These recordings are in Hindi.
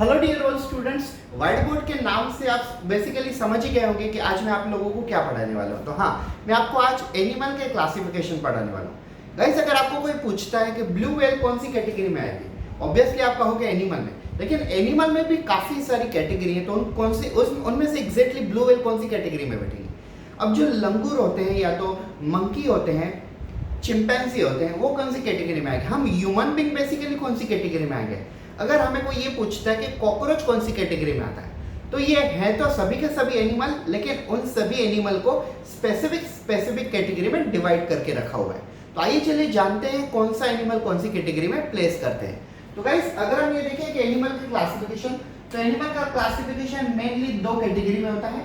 Hello dear all students, white board के नाम से आप बेसिकली समझ ही गए होंगे कि आज मैं आप लोगों को क्या पढ़ाने वाला हूँ। तो हाँ, मैं आपको आज एनिमल के क्लासिफिकेशन पढ़ाने वाला हूँ। गाइस, अगर आपको कोई पूछता है कि ब्लू व्हेल कौन सी कैटेगरी में आएगी, ऑब्वियसली आप कहोगे एनिमल में, लेकिन एनिमल में भी काफ़ी सारी कैटेगरी है। तो उनमें से एग्जैक्टली ब्लू व्हेल कौन सी कैटेगरी में बैठेगी। अब जो लंगूर होते हैं या तो मंकी होते हैं, चिंपैंजी होते हैं, वो कौन सी कैटेगरी में आएंगे। हम ह्यूमन बीइंग बेसिकली कौन सी कैटेगरी में आएंगे। अगर हमें कोई ये पूछता है कि कॉकरोच कौन सी कैटेगरी में आता है, तो ये है तो सभी के सभी एनिमल, लेकिन उन सभी एनिमल को स्पेसिफिक कैटेगरी में डिवाइड करके रखा हुआ है। तो आइए चलिए जानते हैं कौन सा एनिमल कौन सी कैटेगरी में प्लेस करते हैं। तो गाइस, अगर हम ये देखें कि एनिमल की क्लासिफिकेशन, तो एनिमल का क्लासिफिकेशन मेनली दो कैटेगरी में होता है,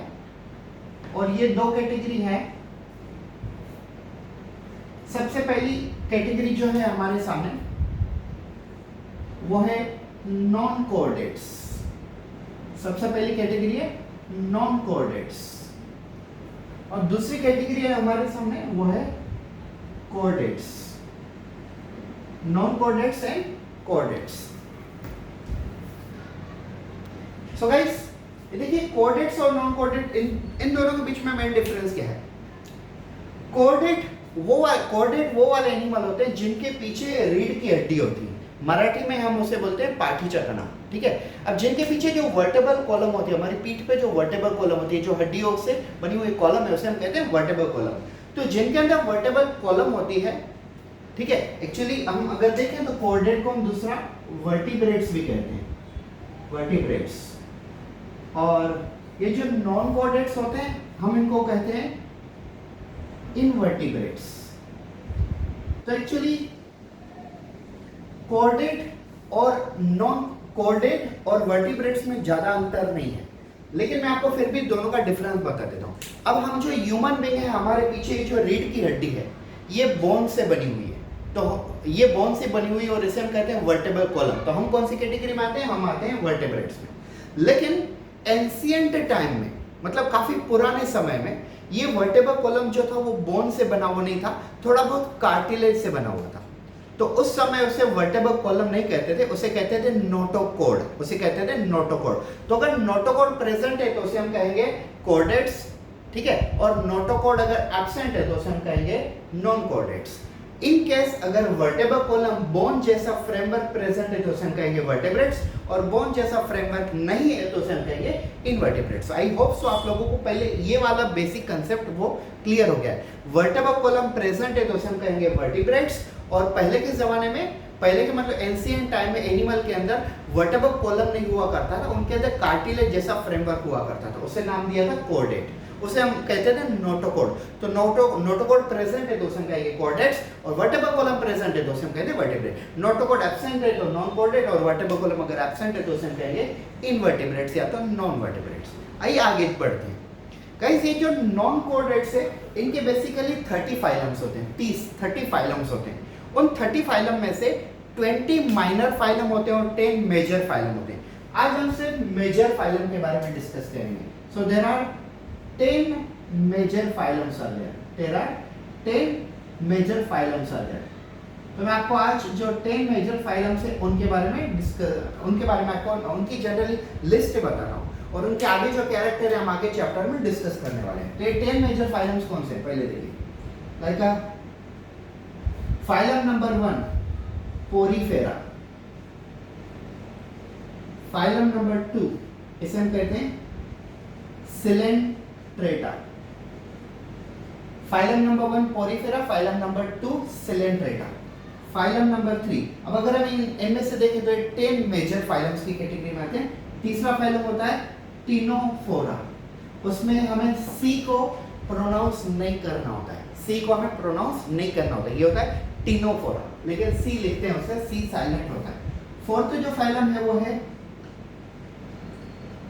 और ये दो कैटेगरी है। सबसे पहली कैटेगरी जो है हमारे सामने, वो है नॉन कोऑर्डिनेट्स। सबसे पहली कैटेगरी है नॉन कोऑर्डिनेट्स, और दूसरी कैटेगरी है हमारे सामने, वो है coordinates. Non coordinates and coordinates. So guys, ये देखिए कोऑर्डिनेट्स और नॉन कोऑर्डिनेट, इन दोनों के बीच में मेन डिफरेंस क्या है। कोऑर्डिनेट वो वाले एनिमल होते हैं जिनके पीछे रीढ़ की हड्डी होती है। मराठी में हम उसे बोलते हैं पाठी चकना, ठीक है। अब जिनके पीछे जो वर्टेब्रल कॉलम होती है, हमारी पीठ पे जो वर्टेब्रल कॉलम होती है, जो हड्डियों से बनी हुई कॉलम है, उसे हम कहते हैं वर्टेब्रल कॉलम। तो जिनके अंदर वर्टेब्रल कॉलम होती है, ठीक है, एक्चुअली हम अगर देखें तो कोऑर्डिनेट को हम दूसरा वर्टिब्रेट्स भी कहते हैं, वर्टिब्रेट्स। और ये जो नॉन कोऑर्डिनेट्स होते हैं, हम इनको कहते हैं इनवर्टिब्रेट्स। तो एक्चुअली कोऑर्डिनेट और नॉन कोऑर्डिनेट और वर्टिब्रेट्स में ज्यादा अंतर नहीं है, लेकिन मैं आपको फिर भी दोनों का डिफरेंस बता देता हूं। अब हम जो ह्यूमन बीइंग है, हमारे पीछे जो रीढ़ की हड्डी है, ये बोन से बनी हुई है। तो ये बोन से बनी हुई, और इसे हम कहते हैं वर्टेब्रल कॉलम। तो हम कौन सी कैटेगरी में आते हैं, हम आते हैं वर्टेब्रेट्स में। लेकिन एंशिएंट टाइम में, मतलब काफी पुराने समय में, ये वर्टेब्रल कॉलम जो था वो बोन से बना हुआ नहीं था, थोड़ा बहुत कार्टिलेज से बना हुआ था। तो उस समय उसे वर्टेब्रल कॉलम नहीं कहते थे, उसे कहते थे नोटोकॉर्ड, उसे कहते थे नोटोकॉर्ड। तो अगर नोटोकॉर्ड प्रेजेंट है तो उसे हम कहेंगे कोऑर्डिनेट्स, ठीक है, और नोटोकॉर्ड अगर एब्सेंट है तो उसे हम कहेंगे नॉन कोऑर्डिनेट्स। इन केस अगर वर्टेब्रल कॉलम बोन जैसा फ्रेमवर्क प्रेजेंट है तो उसे हम कहेंगे वर्टेब्रेट्स, और बोन जैसा फ्रेमवर्क नहीं है तो उसे हम कहेंगे इनवर्टिब्रेट्स। आई होप सो आप लोगों को पहले ये वाला बेसिक कंसेप्ट वो क्लियर हो गया है। वर्टेब्रल कॉलम प्रेजेंट है तो उसे हम कहेंगे वर्टिब्रेट्स, और पहले के जमाने में, पहले के मतलब एंशिएंट टाइम में एनिमल के अंदर वर्टेब्रल कॉलम नहीं हुआ करता था, उनके अंदर कार्टिलेज जैसा फ्रेमवर्क हुआ करता था, उसे नाम दिया था कोऑर्डिनेट, उसे हम कहते थे नोटोकॉर्ड। तो नोटोकॉर्ड प्रेजेंट है तो उसे हम कहेंगे कोऑर्डिनेट्स, और वर्टेब्रल कॉलम प्रेजेंट है तो उसे हम कहते हैं वर्टिब्रेट। नोटोकॉर्ड एब्सेंट है तो नॉन कोऑर्डिनेट, और वर्टेब्रल कॉलम अगर एब्सेंट है तो उसे हम कहेंगे इनवर्टिब्रेट्स या तो नॉन वर्टिब्रेट्स। आइए आगे बढ़ते हैं। गाइस, ये जो नॉन कोऑर्डिनेट्स है, इनके बेसिकली 30 फाइलम्स होते हैं, 30 फाइलम्स होते हैं। उन 30 फाइलम में से 20 माइनर फाइलम होते हैं और 10 मेजर फाइलम होते हैं। आज हम सिर्फ मेजर फाइलम के बारे में डिस्कस करेंगे। So there are 10 major phylums are there, there are 10 major phylums are there. तो मैं आपको आज जो 10 मेजर फाइलम्स है उनके बारे में आपको उनकी जनरली लिस्ट बता रहा हूँ, और उनके आगे जो कैरेक्टर है हम आगे चैप्टर में डिस्कस करने वाले हैं। तो ये 10 मेजर फाइलम्स कौन से हैं, पहले देखिए। Like phylum number 1 Porifera, phylum number 2 इसे हम कहते हैं Coelenterata. Phylum number 1 Porifera, phylum number 2 Coelenterata, phylum number 3। अब अगर हम इनमें से देखें तो 10 मेजर फाइलम्स की कैटेगरी में आते हैं। तीसरा फाइलम होता है टिनोफोरा, उसमें हमें सी को प्रोनाउंस नहीं करना होता है, सी को हमें प्रोनाउंस नहीं करना होता है, ये होता है टिनोफोरा, लेकिन सी लिखते हैं उसे, सी साइलेंट होता है। फोर्थ जो फाइलम है वो है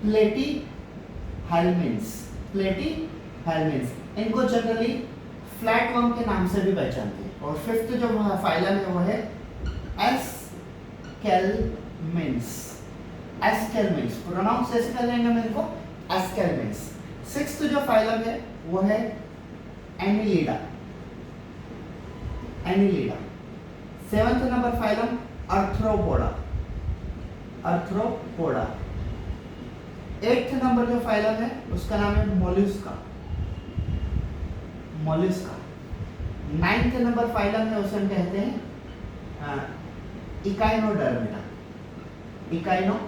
प्लेटीहेल्मिन्स, प्लेटीहेल्मिन्स, इनको जनरली फ्लैटवर्म के नाम से भी पहचानते हैं। और फिफ्थ जो फाइलम है वो है एस्केल्मिन्स, एस्केल्मिन्स, प्रोनाउंस कैसे करेंगे हम इनको, एस्केल्मिन्स। सिक्स्थ जो फाइलम है वो है Annelida, Annelida. Seventh number phylum arthropoda, Arthropoda. 8th number जो फाइलम है उसका नाम है Mollusca. Mollusca. 9th number phylum है उसे हम कहते हैं इकाइनोडर्मेटा। इकाइनोडर्मेटा।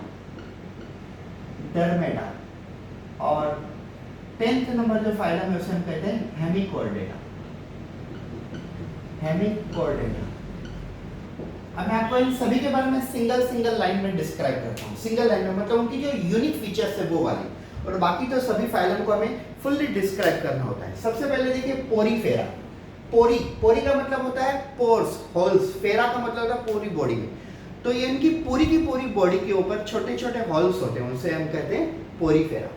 और 10th नंबर जो फाइलम है उसे हम कहते हैं हेमिकोर्डेटा। हेमिकोर्डेटा। अब मैं आपको इन सभी के बारे में सिंगल लाइन में डिस्क्राइब करता हूँ। सिंगल लाइन में मतलब उनकी जो यूनिक फीचर्स है वो वाली, और बाकी तो सभी फाइलम को हमें फुल्ली डिस्क्राइब करना होता है। सबसे पहले देखिए पोरीफेरा। पोरी का मतलब होता है पोर्स, होल्स। फेरा का मतलब होता है पूरी बॉडी में। तो ये इनकी पूरी की पूरी बॉडी के ऊपर छोटे छोटे हॉल्स होते हैं, उनसे हम कहते हैं पोरीफेरा।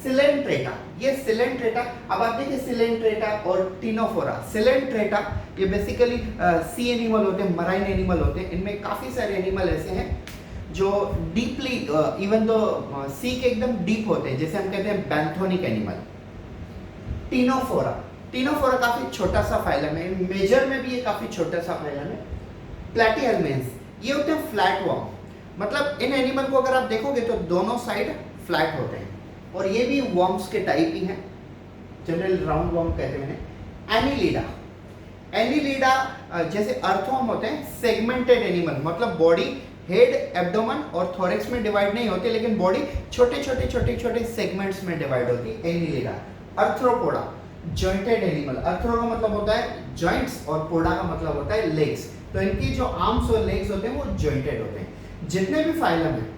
सिलेंट्रेटा, ये सिलेंट्रेटा। अब आप देखिए सिलेंट्रेटा और टिनोफोरा। सिलेंट्रेटा ये बेसिकली सी एनिमल होते हैं, मराइन एनिमल होते हैं। इनमें काफी सारे एनिमल ऐसे हैं जो डीपली इवन तो सी के एकदम डीप होते हैं, जैसे हम कहते हैं बैंथोनिक एनिमल। टिनोफोरा काफी छोटा सा फाइलम है, मेजर में भी ये काफी छोटा सा फाइलम है। प्लैटीहेल्मिन्स ये होते हैं फ्लैट वर्म, मतलब इन एनिमल को अगर आप देखोगे तो दोनों साइड फ्लैट होते हैं, और ये भी वर्म्स के टाइप ही हैं, जनरल राउंड वर्म कहते हैं। एनीलिडा जैसे अर्थवर्म होते हैं सेगमेंटेड एनिमल, मतलब बॉडी हेड, एब्डोमेन और थोरैक्स में डिवाइड नहीं होते, लेकिन बॉडी छोटे छोटे सेगमेंट्स में डिवाइड होती है। Annelida. Arthropoda jointed animal. Arthro का मतलब होता है जॉइंट्स और पोडा का मतलब होता है लेग्स। तो इनकी जो आर्म्स और लेग्स होते हैं वो जॉइंटेड होते हैं। जितने भी फाइलम हैं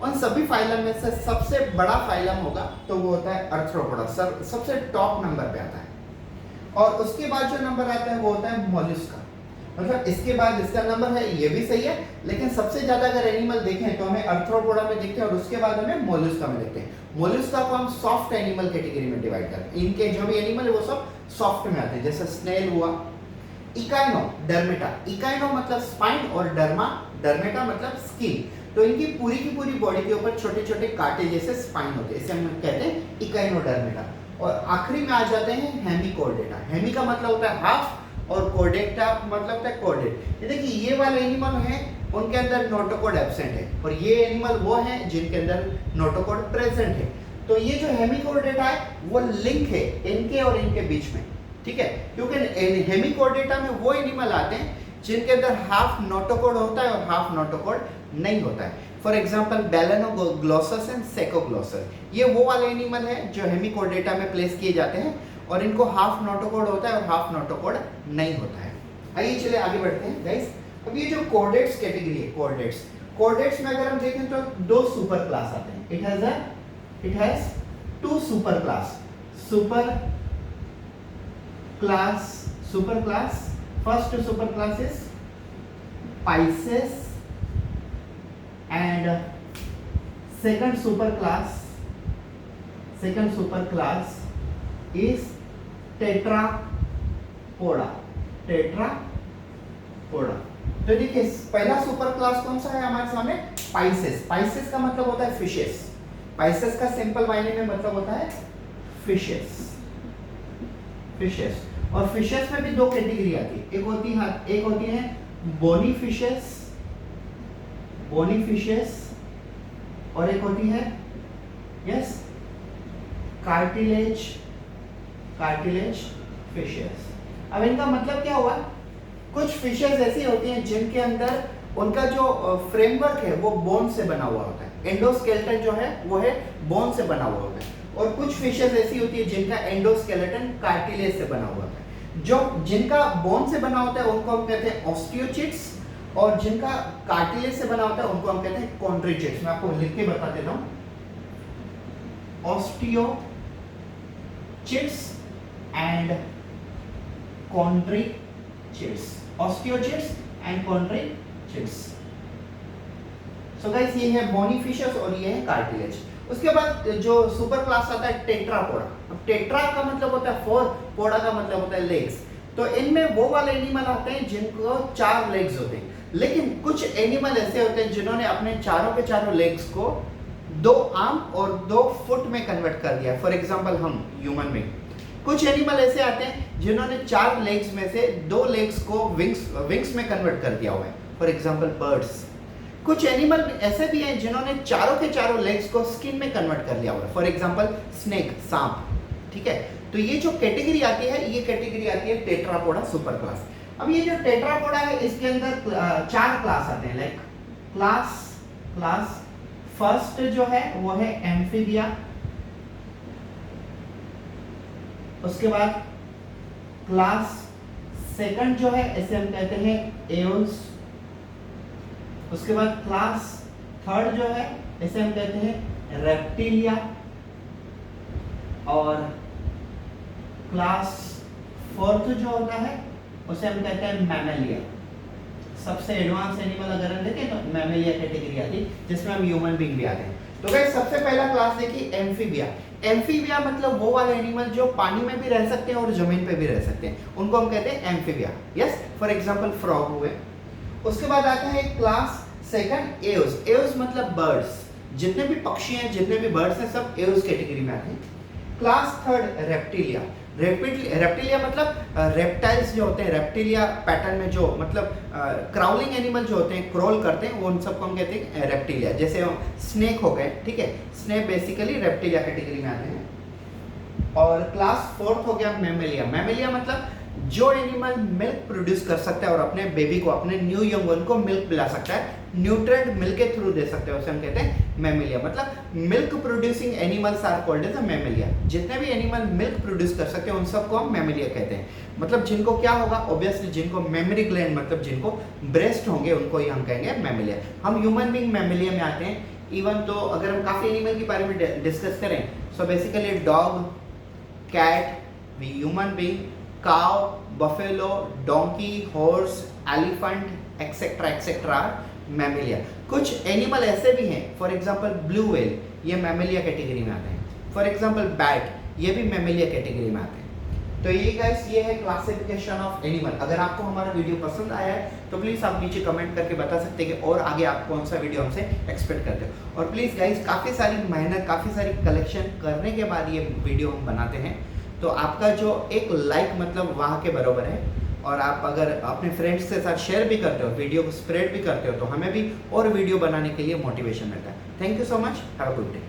उन सभी फाइलम में से सबसे बड़ा फाइलम होगा तो वो होता है अर्थ्रोपोडा, सबसे टॉप नंबर पे आता है। और उसके बाद जो नंबर आता है वो होता है मोलस्का, मतलब इसके बाद इसका नंबर है, ये भी सही है, लेकिन सबसे ज्यादा अगर एनिमल देखें तो हमें अर्थ्रोपोडा में देखते हैं और उसके बाद हमें मोलस्का में देखते हैं। मोलस्का को हम सॉफ्ट एनिमल कैटेगरी में डिवाइड करते हैं। इनके जो भी एनिमल है वो सब सॉफ्ट में आते हैं, जैसे स्नेल हुआ। इकाइनोडर्मेटा। इकाइनो मतलब स्पाइन और डर्मेटा मतलब स्किन। तो इनकी पूरी की पूरी बॉडी के ऊपर छोटे छोटे कांटे जैसे स्पाइन होते हैं, इसे हम कहते हैं इकाइनोडर्मेटा। और आखिरी में आ जाते हैं हेमिकोर्डेटा। हेमी का मतलब होता है हाफ और कोर्डेटा मतलब होता है कोर्डेट। ये देखिए ये वाले एनिमल हैं उनके अंदर नोटोकॉर्ड एब्सेंट है, और ये एनिमल वो हैं जिनके अंदर नोटोकॉर्ड प्रेजेंट है। तो ये जो हेमिकोर्डेटा है वो लिंक है इनके और इनके बीच में, ठीक है, क्योंकि हेमिकोर्डेटा में वो एनिमल आते हैं जिनके अंदर हाफ नोटोकॉर्ड होता है और हाफ नोटोकॉर्ड नहीं होता है। फॉर एग्जाम्पल बेलेनोग्लोसस एंड सेकोग्लोसस, ये वो वाले एनिमल है जो हेमिकोर्डेटा में प्लेस किए जाते हैं, और इनको हाफ नोटोकॉर्ड होता है और हाफ नोटोकॉर्ड नहीं होता है। आइए चले आगे बढ़ते हैं गाइस। अब ये जो कॉर्डेट्स कैटेगरी है, कॉर्डेट्स में अगर हम देखें तो दो सुपर क्लास आते हैं। It has two super class. First super class is Pisces and second super class is tetrapoda। तो देखिए पहला सुपर क्लास कौन सा है हमारे सामने? पाइसेस का मतलब होता है फिशेस। पाइसेस का सिंपल मायने में मतलब होता है फिशेस। और फिशेस में भी दो कैटेगरी आती है, एक होती है बोनी फिशेस और एक होती है कार्टिलेज फिशेस। अब इनका मतलब क्या हुआ? कुछ फिशेस ऐसी होती हैं जिनके अंदर उनका जो फ्रेमवर्क है वो बोन से बना हुआ होता है, एंडोस्केलेटन जो है वो है बोन से बना हुआ होता है। और कुछ फिशेस ऐसी होती है जिनका एंडोस्केलेटन कार्टिलेज से बना हुआ होता है। जो जिनका बोन से बना होता है उनको हम कहते हैं ऑस्टियोचिट्स, और जिनका कार्टिलेज से बना होता है उनको हम कहते हैं कॉन्ड्रिचिट्स। मैं आपको लिख के बता देता हूं, ऑस्टियोचिट्स एंड कॉन्ड्रिचिट्स। ऑस्टियोचिट्स एंड कॉन्ड्रिचिट्स। सो गाइस ये है बोनी फिशेस और ये है कार्टिलेज। उसके बाद जो सुपर क्लास आता है टेट्रापोडा। अब टेट्रा का मतलब होता है 4, पोडा का मतलब होता है लेग्स। तो इनमें वो वाले एनिमल आते हैं जिनको 4 लेग्स होते हैं, लेकिन कुछ एनिमल ऐसे होते हैं जिन्होंने अपने चारों के चारों लेग्स को 2 आर्म और 2 फुट में कन्वर्ट कर दिया। फॉर एग्जांपल हम ह्यूमन में कुछ एनिमल ऐसे आते हैं जिन्होंने 4 लेग्स में से 2 लेग्स को विंग्स में कन्वर्ट कर दिया हुआ है। For example birds. कुछ एनिमल ऐसे भी हैं जिन्होंने चारों के चारों लेग्स को स्किन में कन्वर्ट कर लिया हुआ है, फॉर एग्जांपल स्नेक, सांप, ठीक है। तो ये जो कैटेगरी आती है, ये कैटेगरी आती है टेट्रापोडा सुपर क्लास। अब ये जो टेट्रापोडा है इसके अंदर 4 क्लास आते हैं, लाइक क्लास फर्स्ट जो है वो है एम्फीबिया, उसके बाद क्लास सेकंड जो है इसे हम कहते हैं एओस, उसके बाद क्लास थर्ड जो है इसे हम कहते हैं रेप्टिलिया, और क्लास फोर्थ जो होता है उसे हम कहते हैं मैमेलिया। सबसे एडवांस एनिमल अगर हम देखें तो मैमेलिया कैटेगरी आती है, जिसमें हम ह्यूमन बीइंग भी आते हैं। तो गाइस सबसे पहला क्लास देखिए एम्फीबिया। एम्फीबिया मतलब वो वाले एनिमल जो पानी में भी रह सकते हैं और जमीन पे भी रह सकते हैं, उनको हम कहते हैं amphibia. Yes, for example frog हुए। उसके बाद आता है क्लास सेकंड एओस। एओस मतलब बर्ड्स, जितने भी पक्षी हैं, जितने भी बर्ड्स हैं, सब एओस कैटेगरी में आते हैं। Class third reptilia. रेप्टिलिया मतलब रेप्टाइल्स जो होते हैं, रेप्टिलिया पैटर्न में जो मतलब क्राउलिंग एनिमल जो होते हैं, क्रोल करते हैं, वो उन सबको हम कहते हैं रेप्टिलिया। जैसे स्नेक हो गए, ठीक है, स्नेक बेसिकली रेप्टिलिया कैटेगरी में आते हैं। और क्लास फोर्थ हो गया मैमेलिया। मैमेलिया मतलब जो एनिमल मिल्क प्रोड्यूस कर सकता है और अपने बेबी को, अपने न्यू यंग को मिल्क पिला सकता है, न्यूट्रिएंट मिल्क के थ्रू दे सकते हैं, उसे हम कहते हैं मैमेलिया। मतलब milk producing animals are called as a Mammalia. जितने भी एनिमल मिल्क प्रोड्यूस कर सकते हैं उन सबको हम मैमेलिया कहते हैं। मतलब जिनको क्या होगा, ऑब्वियसली जिनको मेमोरी ग्लैंड मतलब जिनको ब्रेस्ट होंगे उनको ही हम कहेंगे मैमेलिया। हम ह्यूमन बीइंग मैमेलिया में आते हैं। इवन तो अगर हम काफी एनिमल के बारे में डिस्कस करें, so basically dog, cat, human being, cow, buffalo, donkey, horse, elephant etcetera etcetera Mammalia. कुछ एनिमल ऐसे भी हैं, फॉर एग्जांपल ब्लू व्हेल, ये मैमेलिया कैटेगरी में आते हैं। फॉर एग्जांपल बैट, ये भी मैमेलिया कैटेगरी में आते हैं। तो ये गाइस, ये है क्लासिफिकेशन ऑफ एनिमल। अगर आपको हमारा वीडियो पसंद आया है तो प्लीज़ आप नीचे कमेंट करके बता सकते हैं कि और आगे आप कौन सा वीडियो हमसे एक्सपेक्ट करते हो। और प्लीज़ गाइस, काफ़ी सारी मेहनत, काफ़ी सारी कलेक्शन करने के बाद ये वीडियो हम बनाते हैं, तो आपका जो एक लाइक मतलब वहाँ के बराबर है। और आप अगर अपने फ्रेंड्स के साथ शेयर भी करते हो, वीडियो को स्प्रेड भी करते हो, तो हमें भी और वीडियो बनाने के लिए मोटिवेशन मिलता है। Thank you so much, have a good day.